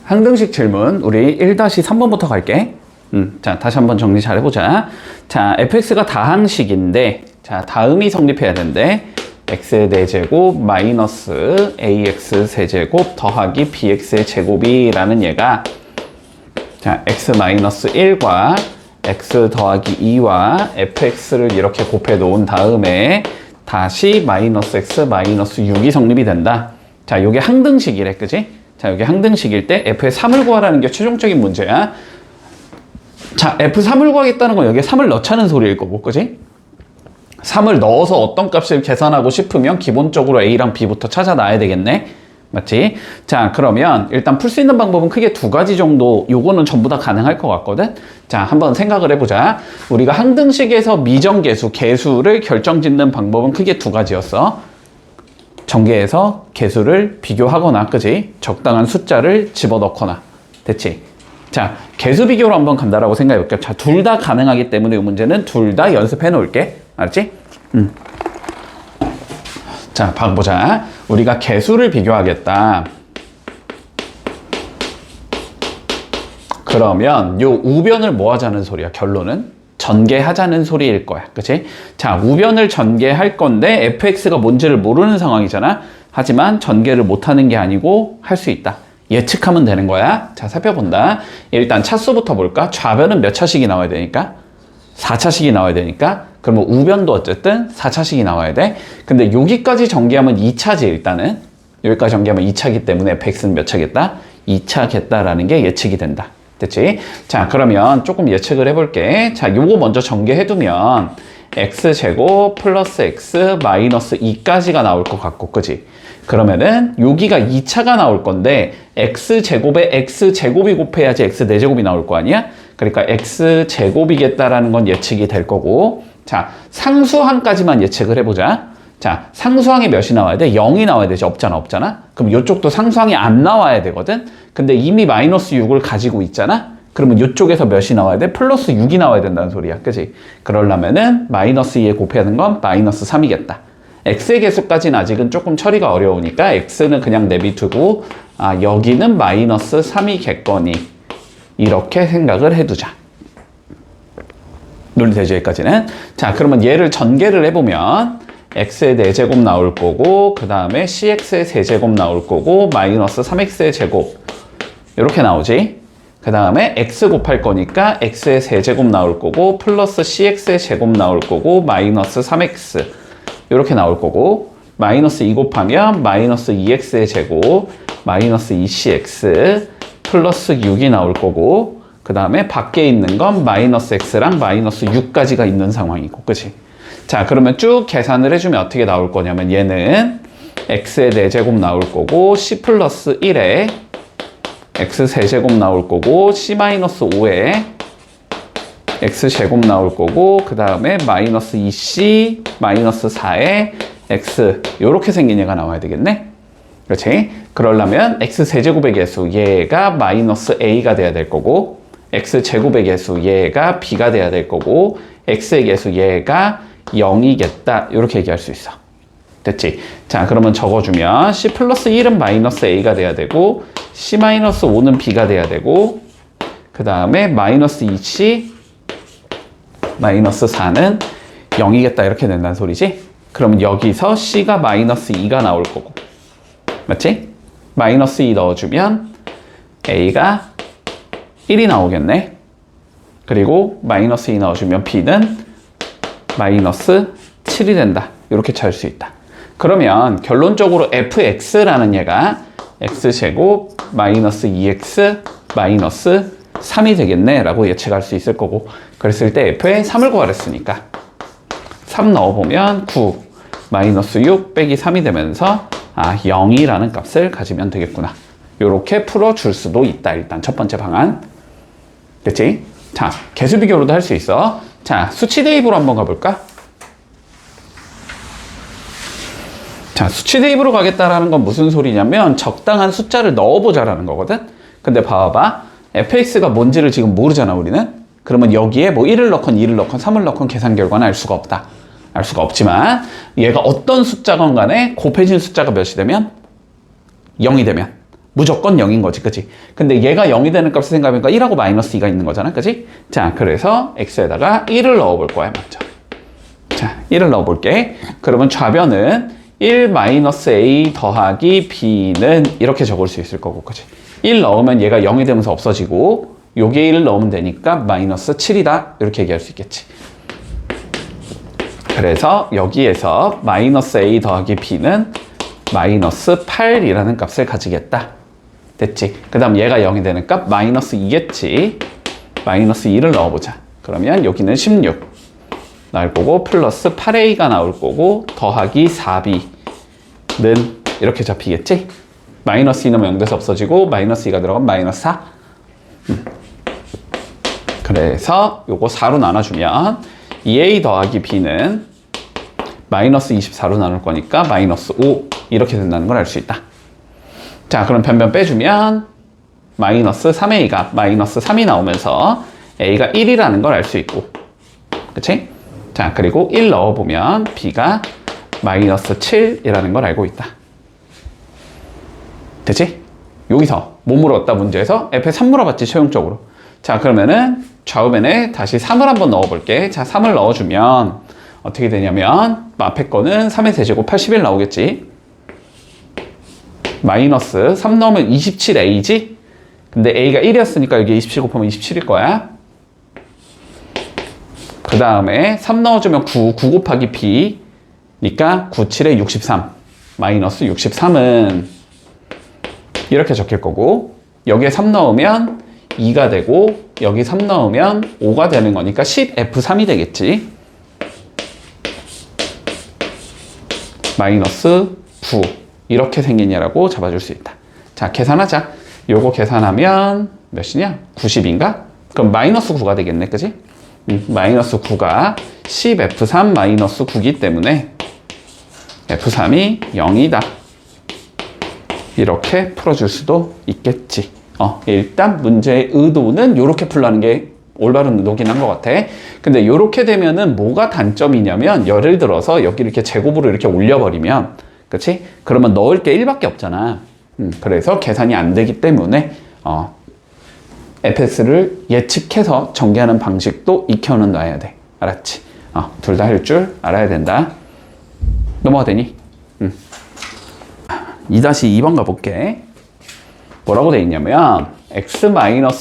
항등식 질문 우리 1-3번부터 갈게. 자, 다시 한번 정리 잘 해보자. 자, fx가 다항식인데, 자, 다음이 성립해야 되는데, x의 4제곱 마이너스 ax 세제곱 더하기 bx의 제곱이라는 얘가, 자, x 마이너스 1과 x 더하기 2와 fx를 이렇게 곱해 놓은 다음에 다시 마이너스 x 마이너스 6이 성립이 된다. 자, 요게 항등식이래, 그지? 자, 여기 항등식일 때 f의 3을 구하라는 게 최종적인 문제야. 자, f3을 구하겠다는 건 여기에 3을 넣자는 소리일 거고, 그지? 3을 넣어서 어떤 값을 계산하고 싶으면 기본적으로 a랑 b부터 찾아놔야 되겠네. 맞지? 자, 그러면 일단 풀 수 있는 방법은 크게 2가지 정도, 요거는 전부 다 가능할 것 같거든? 자, 한번 생각을 해보자. 우리가 항등식에서 미정계수, 계수를 결정짓는 방법은 크게 2가지였어. 전개해서 계수를 비교하거나, 그지? 적당한 숫자를 집어넣거나. 됐지? 자, 계수 비교로 한번 간다라고 생각해 볼게요. 자, 둘 다 가능하기 때문에 이 문제는 둘 다 연습해 놓을게. 알았지? 자, 봐보자. 우리가 계수를 비교하겠다. 그러면 요 우변을 뭐 하자는 소리야? 결론은 전개하자는 소리일 거야. 그치? 자, 우변을 전개할 건데 fx가 뭔지를 모르는 상황이잖아. 하지만 전개를 못하는 게 아니고 할 수 있다. 예측하면 되는 거야. 자, 살펴본다. 일단 차수부터 볼까? 좌변은 몇 차식이 나와야 되니까? 4차식이 나와야 되니까. 그러면 우변도 어쨌든 4차식이 나와야 돼. 근데 여기까지 전개하면 2차지 일단은. 여기까지 전개하면 2차기 때문에 fx는 몇 차겠다? 2차겠다라는 게 예측이 된다. 됐지? 자, 그러면 조금 예측을 해볼게. 자, 요거 먼저 전개해두면 x제곱 플러스 x 마이너스 2까지가 나올 것 같고, 그지? 그러면은 여기가 2차가 나올 건데 x제곱에 x제곱이 곱해야지 x 4제곱이 나올 거 아니야? 그러니까 x제곱이겠다라는 건 예측이 될 거고, 자, 상수항까지만 예측을 해보자. 자, 상수항이 몇이 나와야 돼? 0이 나와야 되지. 없잖아. 그럼 이쪽도 상수항이 안 나와야 되거든? 근데 이미 마이너스 6을 가지고 있잖아? 그러면 이쪽에서 몇이 나와야 돼? 플러스 6이 나와야 된다는 소리야. 그치? 그러려면은 마이너스 2에 곱해야 하는 건 마이너스 3이겠다. x의 개수까지는 아직은 조금 처리가 어려우니까 x는 그냥 내비두고, 아, 여기는 마이너스 3이겠거니. 이렇게 생각을 해두자. 논리되죠, 여기까지는. 자, 그러면 얘를 전개를 해보면 x의 4제곱 나올 거고, 그 다음에 cx의 세제곱 나올 거고, 마이너스 3x의 제곱 이렇게 나오지. 그 다음에 x 곱할 거니까 x의 세제곱 나올 거고, 플러스 cx의 제곱 나올 거고, 마이너스 3x 이렇게 나올 거고, 마이너스 2 곱하면 마이너스 2x의 제곱, 마이너스 2cx 플러스 6이 나올 거고, 그 다음에 밖에 있는 건 마이너스 x랑 마이너스 6까지가 있는 상황이고, 그치? 자, 그러면 쭉 계산을 해주면 어떻게 나올 거냐면 얘는 x의 4제곱 나올 거고, c 플러스 1에 x 세제곱 나올 거고, c 마이너스 5에 x 제곱 나올 거고, 그 다음에 마이너스 2c 마이너스 4에 x 요렇게 생긴 얘가 나와야 되겠네? 그렇지? 그러려면 x 세제곱의 개수 얘가 마이너스 a가 돼야 될 거고, x 제곱의 개수 얘가 b가 돼야 될 거고, x의 개수 얘가 0이겠다 이렇게 얘기할 수 있어. 됐지? 자, 그러면 적어주면 c 플러스 1은 마이너스 a가 돼야 되고, c 마이너스 5는 b가 돼야 되고, 그 다음에 마이너스 2c 마이너스 4는 0이겠다 이렇게 된다는 소리지? 그러면 여기서 c가 마이너스 2가 나올 거고, 맞지? 마이너스 2 넣어주면 a가 1이 나오겠네. 그리고 마이너스 2 넣어주면 b는 마이너스 7이 된다. 이렇게 찾을 수 있다. 그러면 결론적으로 fx라는 얘가 x제곱 마이너스 2x 마이너스 3이 되겠네 라고 예측할 수 있을 거고, 그랬을 때 f에 3을 구하랬으니까 3 넣어보면 9 마이너스 6 빼기 3이 되면서 0이라는 값을 가지면 되겠구나. 이렇게 풀어줄 수도 있다. 일단 첫 번째 방안. 됐지? 자, 개수 비교로도 할 수 있어. 자, 수치 대입으로 한번 가볼까? 자, 수치 대입으로 가겠다라는 건 무슨 소리냐면 적당한 숫자를 넣어보자라는 거거든? 근데 봐봐. fx가 뭔지를 지금 모르잖아, 우리는? 그러면 여기에 뭐 1을 넣건 2를 넣건 3을 넣건 계산 결과는 알 수가 없다. 알 수가 없지만 얘가 어떤 숫자건 간에 곱해진 숫자가 몇이 되면? 0이 되면 무조건 0인 거지, 그치? 근데 얘가 0이 되는 값을 생각해보니까 1하고 마이너스 2가 있는 거잖아, 그치? 자, 그래서 x에다가 1을 넣어볼 거야, 먼저. 자, 1을 넣어볼게. 그러면 좌변은 1 마이너스 a 더하기 b는 이렇게 적을 수 있을 거고, 그치? 1 넣으면 얘가 0이 되면서 없어지고, 여기에 1을 넣으면 되니까 마이너스 7이다. 이렇게 얘기할 수 있겠지. 그래서 여기에서 마이너스 a 더하기 b는 마이너스 8이라는 값을 가지겠다. 됐지? 그 다음 얘가 0이 되는 값 마이너스 2겠지. 마이너스 2를 넣어보자. 그러면 여기는 16 나올 거고 플러스 8a가 나올 거고 더하기 4b는 이렇게 잡히겠지? 마이너스 2는 0 돼서 없어지고 마이너스 2가 들어가면 마이너스 4. 그래서 요거 4로 나눠주면 2a 더하기 b는 마이너스 24로 나눌 거니까 마이너스 5 이렇게 된다는 걸 알 수 있다. 자, 그럼 변변 빼주면 마이너스 3a가 마이너스 3이 나오면서 a가 1이라는 걸 알 수 있고, 그치? 자, 그리고 1 넣어보면 b가 마이너스 7이라는 걸 알고 있다. 됐지? 여기서 뭐 물었다 문제에서 F에 3 물어봤지, 최종적으로. 자, 그러면은 좌우변에 다시 3을 한번 넣어볼게. 자, 3을 넣어주면 어떻게 되냐면 앞에 거는 3의 세제곱 81 나오겠지. 마이너스 3 넣으면 27a지. 근데 a가 1이었으니까 여기 27 곱하면 27일 거야. 그 다음에 3 넣어주면 9 곱하기 b니까 9, 7에 63 마이너스 63은 이렇게 적힐 거고, 여기에 3 넣으면 2가 되고 여기 3 넣으면 5가 되는 거니까 10F3이 되겠지. 마이너스 9 이렇게 생긴 얘라고 잡아줄 수 있다. 자, 계산하자. 요거 계산하면 몇이냐? 90인가? 그럼 마이너스 9가 되겠네, 그지? 마이너스 9가 10F3 마이너스 9기 때문에 F3이 0이다. 이렇게 풀어줄 수도 있겠지. 일단 문제의 의도는 이렇게 풀라는 게 올바른 의도긴 한 것 같아. 근데 이렇게 되면은 뭐가 단점이냐면, 예를 들어서 여기 이렇게 제곱으로 이렇게 올려버리면, 그치? 그러면 넣을 게 1밖에 없잖아. 그래서 계산이 안 되기 때문에 fs를 예측해서 전개하는 방식도 익혀는 놔야 돼. 알았지? 둘 다 할 줄 알아야 된다. 넘어가 되니? 2-2번 가볼게. 뭐라고 돼 있냐면 x-y는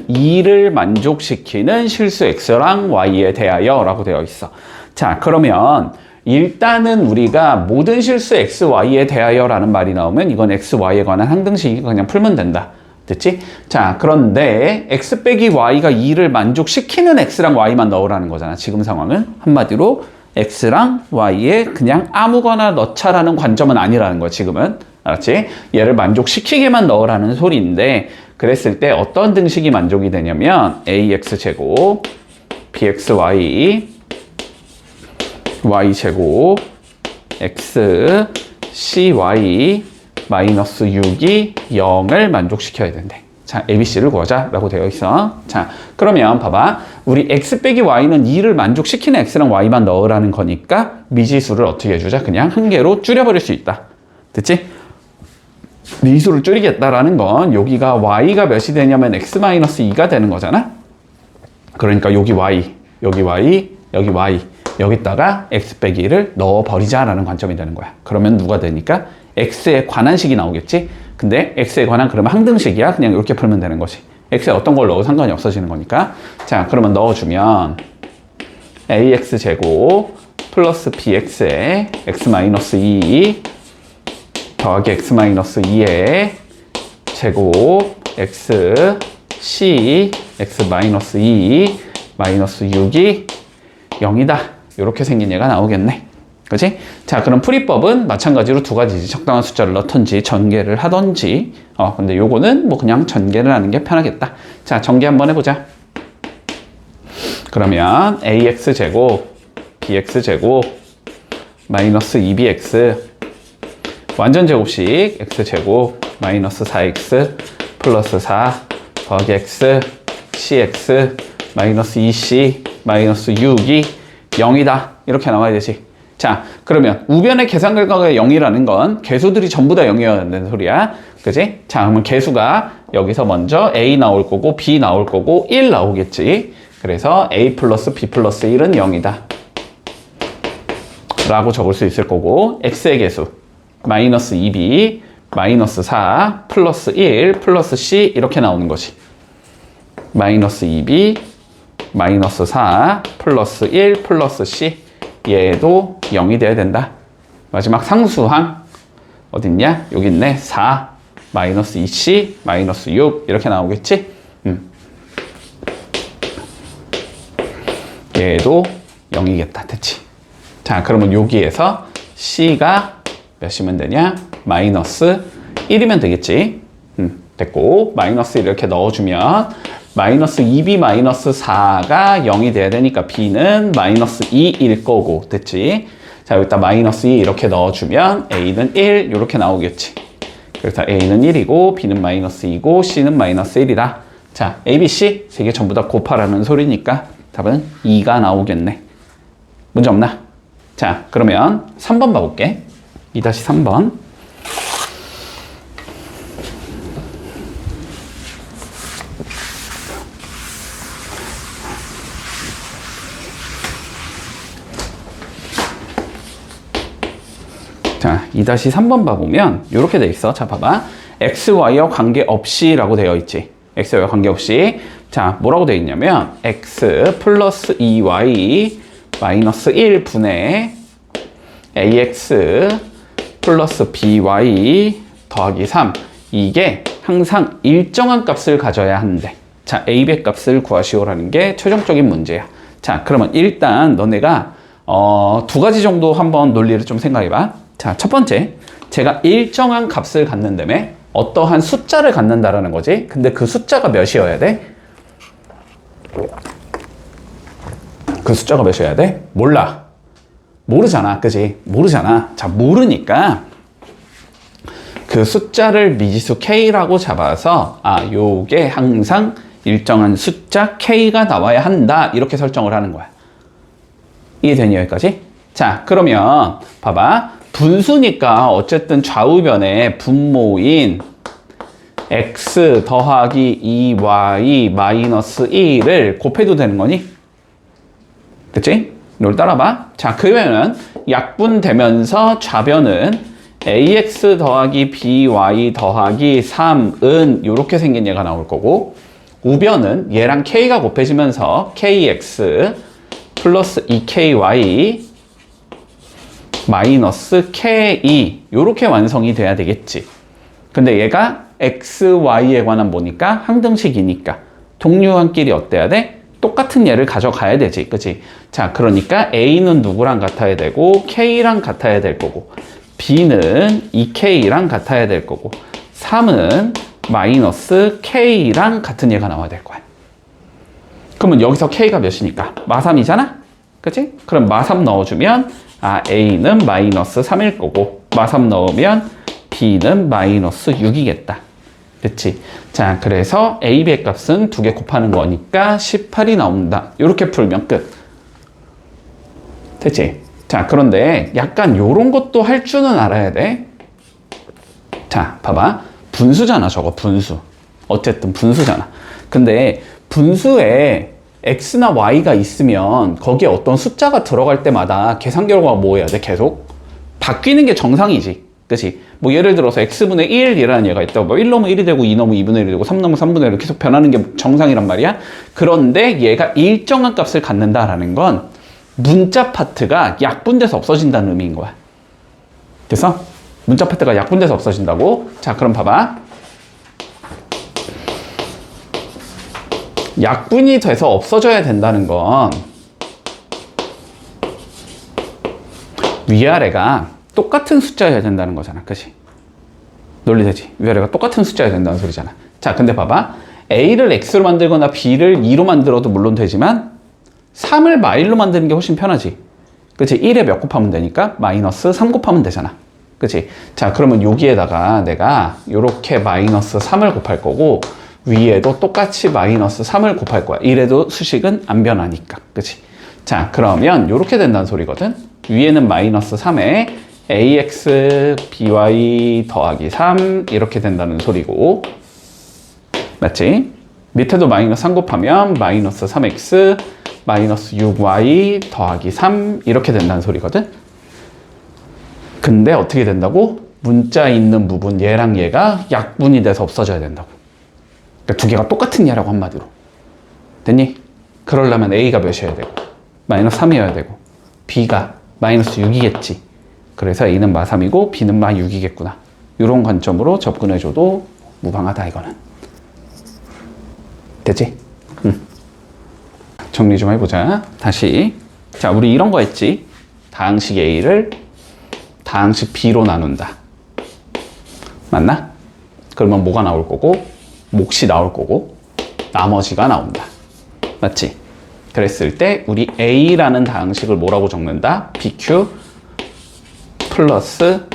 2를 만족시키는 실수 x랑 y에 대하여 라고 되어 있어. 자, 그러면 일단은 우리가 모든 실수 x, y에 대하여 라는 말이 나오면 이건 x, y에 관한 항등식이니까 그냥 풀면 된다. 됐지? 자, 그런데 x 빼기 y가 2를 만족시키는 x랑 y만 넣으라는 거잖아. 지금 상황은 한마디로 x랑 y에 그냥 아무거나 넣자라는 관점은 아니라는 거야, 지금은. 알았지? 얘를 만족시키게만 넣으라는 소리인데, 그랬을 때 어떤 등식이 만족이 되냐면 ax제곱 bxy y제곱 x cy 마이너스 6이 0을 만족시켜야 된대. 자, ABC를 구하자 라고 되어 있어. 자, 그러면 봐봐. 우리 x 빼기 y는 2를 만족시키는 x랑 y만 넣으라는 거니까 미지수를 어떻게 해주자? 그냥 한 개로 줄여버릴 수 있다. 됐지? 미지수를 줄이겠다라는 건 여기가 y가 몇이 되냐면 x-2가 되는 거잖아? 그러니까 여기 y, 여기 y, 여기 y 여기다가 x 빼기 1을 넣어버리자라는 관점이 되는 거야. 그러면 누가 되니까? x에 관한 식이 나오겠지? 근데 x에 관한 그러면 항등식이야. 그냥 이렇게 풀면 되는 거지. x에 어떤 걸 넣어도 상관이 없어지는 거니까. 자, 그러면 넣어주면 ax제곱 플러스 bx에 x-2 더하기 x-2의 제곱 x c x-2 마이너스 6이 0이다. 이렇게 생긴 얘가 나오겠네. 그치? 자, 그럼 풀이법은 마찬가지로 두 가지지. 적당한 숫자를 넣던지 전개를 하던지. 근데 요거는 뭐 그냥 전개를 하는 게 편하겠다. 자, 전개 한번 해보자. 그러면 ax제곱 bx제곱 마이너스 2bx 완전 제곱식 x제곱 마이너스 4x 플러스 4 더하기 x cx 마이너스 2c 마이너스 6이 0이다. 이렇게 나와야 되지. 자, 그러면 우변의 계산 결과가 0이라는 건 개수들이 전부 다 0이어야 된다는 소리야. 그지? 자, 그러면 개수가 여기서 먼저 A 나올 거고 B 나올 거고 1 나오겠지. 그래서 A 플러스 B 플러스 1은 0이다. 라고 적을 수 있을 거고 X의 개수 마이너스 2B 마이너스 4 플러스 1 플러스 C 이렇게 나오는 거지. 마이너스 2B 마이너스 4 플러스 1 플러스 C 얘도 0이 돼야 된다. 마지막 상수항 어딨냐? 여기 있네. 4 마이너스 2C 마이너스 6 이렇게 나오겠지? 얘도 0이겠다. 됐지? 자, 그러면 여기에서 C가 몇이면 되냐? 마이너스 1이면 되겠지? 됐고 마이너스 1 이렇게 넣어주면 마이너스 2B 마이너스 4가 0이 돼야 되니까 B는 마이너스 2일 거고 됐지? 자, 여기다 마이너스 2 이렇게 넣어주면 A는 1 이렇게 나오겠지. 그래서 A는 1이고 B는 마이너스 2고 C는 마이너스 1이다. 자, A, B, C 세 개 전부 다 곱하라는 소리니까 답은 2가 나오겠네. 문제 없나? 자, 그러면 3번 봐볼게. 2-3번. 자, 2-3번 봐보면 이렇게 돼 있어. 자, 봐봐. x, y와 관계없이 라고 되어 있지. x, y와 관계없이. 자, 뭐라고 되어 있냐면 x 플러스 2y 마이너스 1분의 ax 플러스 by 더하기 3 이게 항상 일정한 값을 가져야 하는데 자, a의 값을 구하시오라는 게 최종적인 문제야. 자, 그러면 일단 너네가 두 가지 정도 한번 논리를 좀 생각해봐. 자, 첫 번째, 제가 일정한 값을 갖는다며 어떠한 숫자를 갖는다라는 거지. 근데 그 숫자가 몇이어야 돼? 그 숫자가 몇이어야 돼? 몰라. 모르잖아. 그지? 모르잖아. 자, 모르니까 그 숫자를 미지수 K라고 잡아서 요게 항상 일정한 숫자 K가 나와야 한다. 이렇게 설정을 하는 거야. 이해되니 여기까지? 자, 그러면 봐봐. 분수니까 어쨌든 좌우변에 분모인 x 더하기 2y 마이너스 1을 곱해도 되는 거니? 그치? 이걸 따라봐. 자, 그러면 약분되면서 좌변은 ax 더하기 by 더하기 3은 이렇게 생긴 얘가 나올 거고 우변은 얘랑 k가 곱해지면서 kx 플러스 2ky 마이너스 k 이렇게 완성이 돼야 되겠지. 근데 얘가 x, y에 관한 뭐니까? 항등식이니까 동류항끼리 어때야 돼? 똑같은 얘를 가져가야 되지. 그치? 자, 그러니까 a는 누구랑 같아야 되고 k랑 같아야 될 거고 b는 2k랑 같아야 될 거고 3은 마이너스 k랑 같은 얘가 나와야 될 거야. 그러면 여기서 k가 몇이니까? 마3이잖아? 그치? 그럼 마3 넣어주면 a는 마이너스 3일 거고 마3 넣으면 b는 마이너스 6이겠다. 그치? 자, 그래서 a, b의 값은 두 개 곱하는 거니까 18이 나온다. 이렇게 풀면 끝. 됐지? 자, 그런데 약간 요런 것도 할 줄은 알아야 돼. 자, 봐봐. 분수잖아, 저거 분수. 어쨌든 분수잖아. 근데 분수에 x나 y가 있으면 거기에 어떤 숫자가 들어갈 때마다 계산 결과가 뭐 해야 돼? 계속 바뀌는 게 정상이지. 그치? 뭐 예를 들어서 x분의 1이라는 얘가 있다고 뭐 1 넣으면 1이 되고 2 넣으면 2분의 1이 되고 3 넣으면 3분의 1로 계속 변하는 게 정상이란 말이야. 그런데 얘가 일정한 값을 갖는다라는 건 문자 파트가 약분돼서 없어진다는 의미인 거야. 그래서 문자 파트가 약분돼서 없어진다고. 자, 그럼 봐봐. 약분이 돼서 없어져야 된다는 건 위아래가 똑같은 숫자여야 된다는 거잖아. 그치? 논리되지? 위아래가 똑같은 숫자여야 된다는 소리잖아. 자, 근데 봐봐. A를 X로 만들거나 B를 2로 만들어도 물론 되지만 3을 마일로 만드는 게 훨씬 편하지. 그치? 1에 몇 곱하면 되니까 마이너스 3 곱하면 되잖아. 그치? 자, 그러면 여기에다가 내가 이렇게 마이너스 3을 곱할 거고 위에도 똑같이 마이너스 3을 곱할 거야. 이래도 수식은 안 변하니까. 그치? 자, 그러면 이렇게 된다는 소리거든. 위에는 마이너스 3에 ax by 더하기 3 이렇게 된다는 소리고, 맞지? 밑에도 마이너스 3 곱하면 마이너스 3x 마이너스 6y 더하기 3 이렇게 된다는 소리거든. 근데 어떻게 된다고? 문자 있는 부분 얘랑 얘가 약분이 돼서 없어져야 된다고. 그러니까 두 개가 똑같은 얘라고 한마디로. 됐니? 그러려면 a가 몇이어야 되고 마이너스 3이어야 되고 b가 마이너스 6이겠지. 그래서 a는 마 3이고 b는 마 6이겠구나. 이런 관점으로 접근해줘도 무방하다 이거는. 됐지? 정리 좀 해보자. 다시. 자, 우리 이런 거 했지. 다항식 a를 다항식 b로 나눈다. 맞나? 그러면 뭐가 나올 거고, 몫이 나올 거고, 나머지가 나온다. 맞지? 그랬을 때 우리 a라는 다항식을 뭐라고 적는다? bq 플러스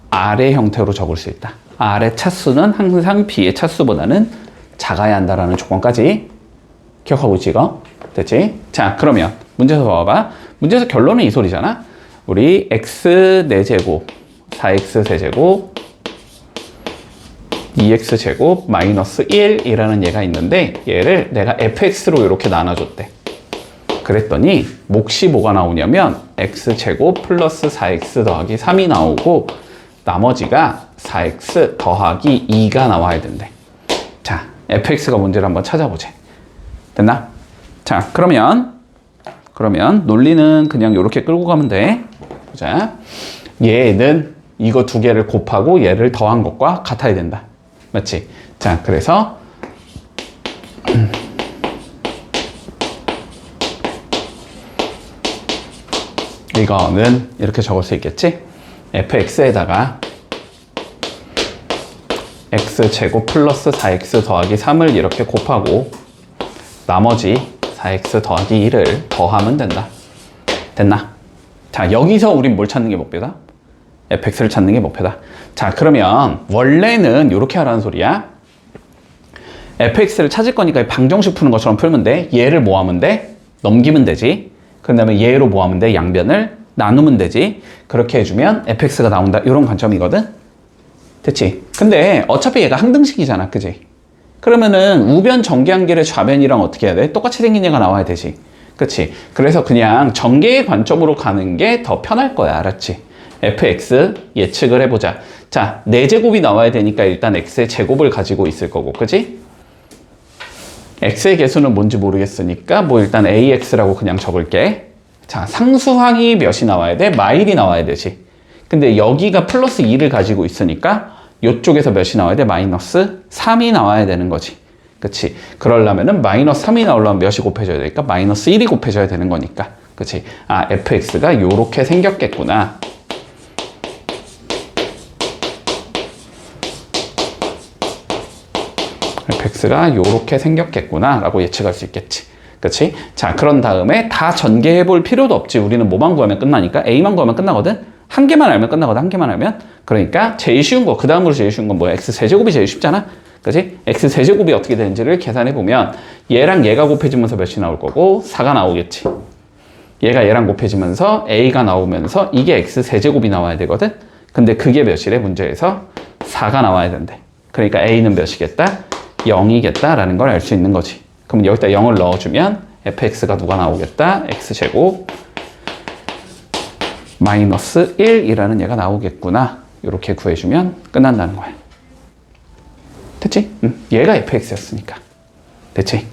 r의 형태로 적을 수 있다. r의 차수는 항상 b의 차수보다는 작아야 한다라는 조건까지 기억하고 있지 이거? 됐지? 자, 그러면 문제에서 봐봐. 문제에서 결론은 이 소리잖아. 우리 x 4제곱 4x 세제곱 2x 제곱 마이너스 1이라는 얘가 있는데 얘를 내가 fx로 이렇게 나눠줬대. 그랬더니 몫이 뭐가 나오냐면 x 제곱 플러스 4x 더하기 3이 나오고 나머지가 4x 더하기 2가 나와야 된대. 자, fx가 뭔지를 한번 찾아보자. 됐나? 자, 그러면 논리는 그냥 이렇게 끌고 가면 돼. 보자. 얘는 이거 두 개를 곱하고 얘를 더한 것과 같아야 된다. 맞지? 자, 그래서 이거는 이렇게 적을 수 있겠지? fx에다가 x제곱 플러스 4x 더하기 3을 이렇게 곱하고 나머지 4x 더하기 1을 더하면 된다. 됐나? 자, 여기서 우린 뭘 찾는 게 목표다? fx를 찾는 게 목표다. 자, 그러면 원래는 이렇게 하라는 소리야. fx를 찾을 거니까 방정식 푸는 것처럼 풀면 돼. 얘를 뭐 하면 돼? 넘기면 되지. 그 다음에 얘로 뭐 하면 돼? 양변을 나누면 되지. 그렇게 해주면 fx가 나온다. 이런 관점이거든. 됐지? 근데 어차피 얘가 항등식이잖아. 그지? 그러면은 우변 전개한길의 좌변이랑 어떻게 해야 돼? 똑같이 생긴 얘가 나와야 되지. 그치? 그래서 그냥 전개의 관점으로 가는 게 더 편할 거야. 알았지? fx 예측을 해보자. 자, 4제곱이 나와야 되니까 일단 x의 제곱을 가지고 있을 거고. 그치? x의 개수는 뭔지 모르겠으니까 뭐 일단 ax라고 그냥 적을게. 자, 상수항이 몇이 나와야 돼? 마일이 나와야 되지. 근데 여기가 플러스 2를 가지고 있으니까 이쪽에서 몇이 나와야 돼? 마이너스 3이 나와야 되는 거지. 그치? 그러려면은 마이너스 3이 나오려면 몇이 곱해져야 되니까 마이너스 1이 곱해져야 되는 거니까. 그치? 아, fx가 요렇게 생겼겠구나. fx가 요렇게 생겼겠구나 라고 예측할 수 있겠지. 그치? 자, 그런 다음에 다 전개해 볼 필요도 없지. 우리는 뭐만 구하면 끝나니까. a만 구하면 끝나거든. 한 개만 알면 끝나거든. 한 개만 알면. 그러니까 제일 쉬운 거, 그 다음으로 제일 쉬운 건 뭐야? x 세제곱이 제일 쉽잖아. 그치? x 세제곱이 어떻게 되는지를 계산해 보면 얘랑 얘가 곱해지면서 몇이 나올 거고 4가 나오겠지. 얘가 얘랑 곱해지면서 a가 나오면서 이게 x 세제곱이 나와야 되거든. 근데 그게 몇이래? 문제에서 4가 나와야 된대. 그러니까 a는 몇이겠다? 0이겠다라는 걸 알 수 있는 거지. 그럼 여기다 0을 넣어주면 fx가 누가 나오겠다? x제곱 마이너스 1이라는 얘가 나오겠구나. 이렇게 구해주면 끝난다는 거야. 됐지? 얘가 fx였으니까. 됐지?